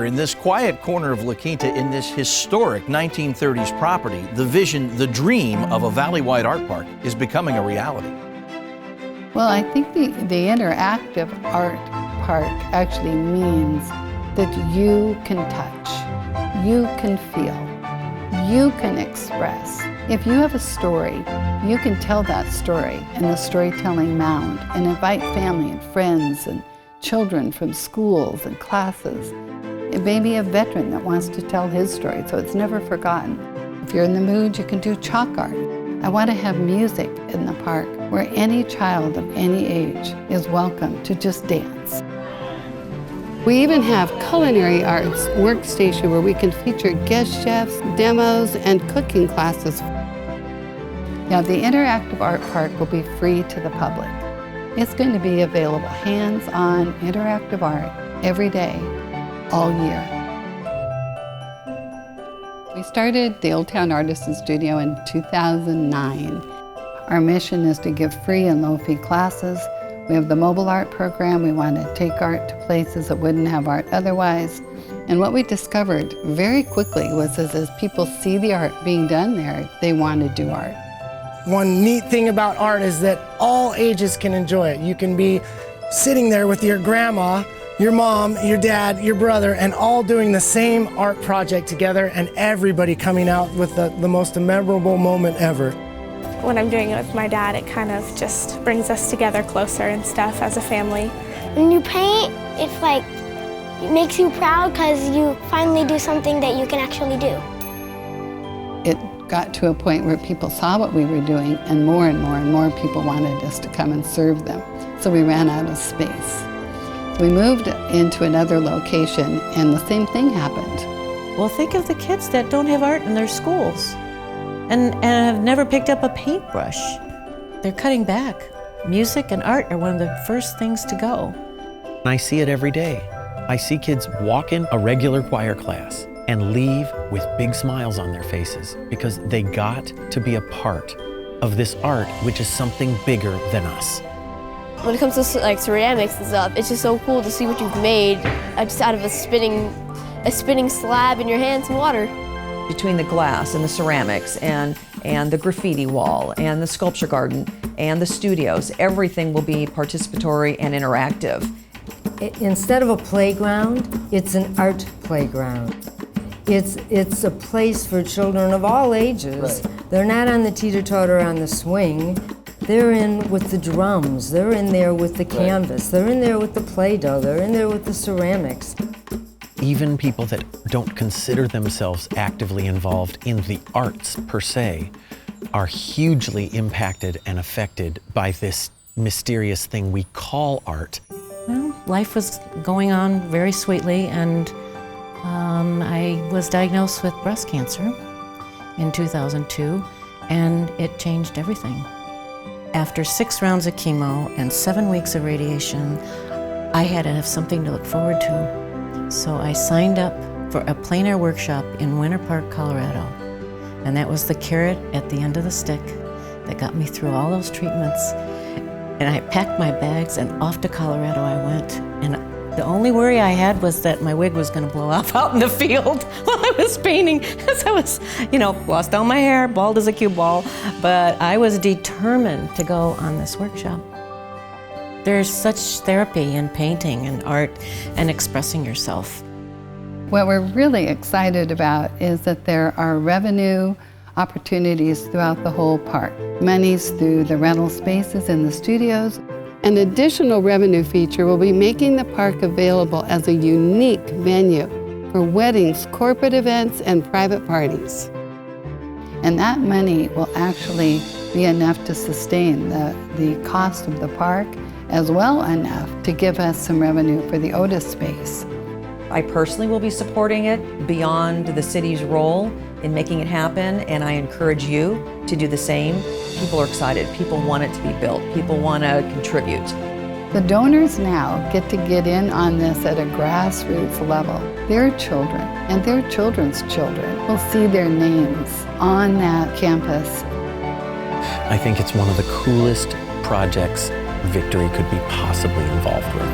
in this quiet corner of La Quinta, in this historic 1930s property, the vision, the dream of a valley-wide art park is becoming a reality. Well, I think the interactive art park actually means that you can touch, you can feel, you can express. If you have a story, you can tell that story in the storytelling mound and invite family and friends and children from schools and classes. It may be a veteran that wants to tell his story, so it's never forgotten. If you're in the mood, you can do chalk art. I want to have music in the park where any child of any age is welcome to just dance. We even have culinary arts workstation where we can feature guest chefs, demos, and cooking classes. Now, the interactive art park will be free to the public. It's going to be available hands-on interactive art every day, all year. We started the Old Town Artisan Studio in 2009. Our mission is to give free and low-fee classes. We have the mobile art program. We want to take art to places that wouldn't have art otherwise. And what we discovered very quickly was as people see the art being done there, they want to do art. One neat thing about art is that all ages can enjoy it. You can be sitting there with your grandma, your mom, your dad, your brother, and all doing the same art project together, and everybody coming out with the most memorable moment ever. When I'm doing it with my dad, it kind of just brings us together closer and stuff as a family. When you paint, it's like, it makes you proud because you finally do something that you can actually do. It got to a point where people saw what we were doing, and more people wanted us to come and serve them. So we ran out of space. We moved into another location, and the same thing happened. Well, think of the kids that don't have art in their schools and have never picked up a paintbrush. They're cutting back. Music and art are one of the first things to go. I see it every day. I see kids walk in a regular choir class and leave with big smiles on their faces because they got to be a part of this art, which is something bigger than us. When it comes to like ceramics and stuff, it's just so cool to see what you've made just out of a spinning slab in your hands and water. Between the glass and the ceramics and the graffiti wall and the sculpture garden and the studios, everything will be participatory and interactive. Instead of a playground, it's an art playground. It's a place for children of all ages. Right. They're not on the teeter-totter on the swing. They're in with the drums. They're in there with the canvas. They're in there with the Play-Doh. They're in there with the ceramics. Even people that don't consider themselves actively involved in the arts per se are hugely impacted and affected by this mysterious thing we call art. Well, life was going on very sweetly, and I was diagnosed with breast cancer in 2002, and it changed everything. After 6 rounds of chemo and 7 weeks of radiation, I had to have something to look forward to. So I signed up for a plein air workshop in Winter Park, Colorado. And that was the carrot at the end of the stick that got me through all those treatments. And I packed my bags and off to Colorado I went. And the only worry I had was that my wig was gonna blow off out in the field while I was painting, because I was, lost all my hair, bald as a cue ball. But I was determined to go on this workshop. There's such therapy in painting and art and expressing yourself. What we're really excited about is that there are revenue opportunities throughout the whole park. Monies through the rental spaces in the studios. An additional revenue feature will be making the park available as a unique venue for weddings, corporate events, and private parties. And that money will actually be enough to sustain the cost of the park, as well enough to give us some revenue for the oasis space. I personally will be supporting it beyond the city's role in making it happen, and I encourage you to do the same. People are excited. People want it to be built. People want to contribute. The donors now get to get in on this at a grassroots level. Their children and their children's children will see their names on that campus. I think it's one of the coolest projects Victory could be possibly involved with.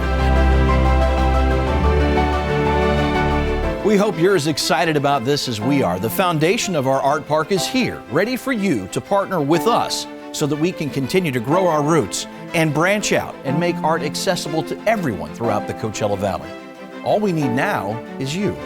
We hope you're as excited about this as we are. The foundation of our art park is here, ready for you to partner with us so that we can continue to grow our roots and branch out and make art accessible to everyone throughout the Coachella Valley. All we need now is you.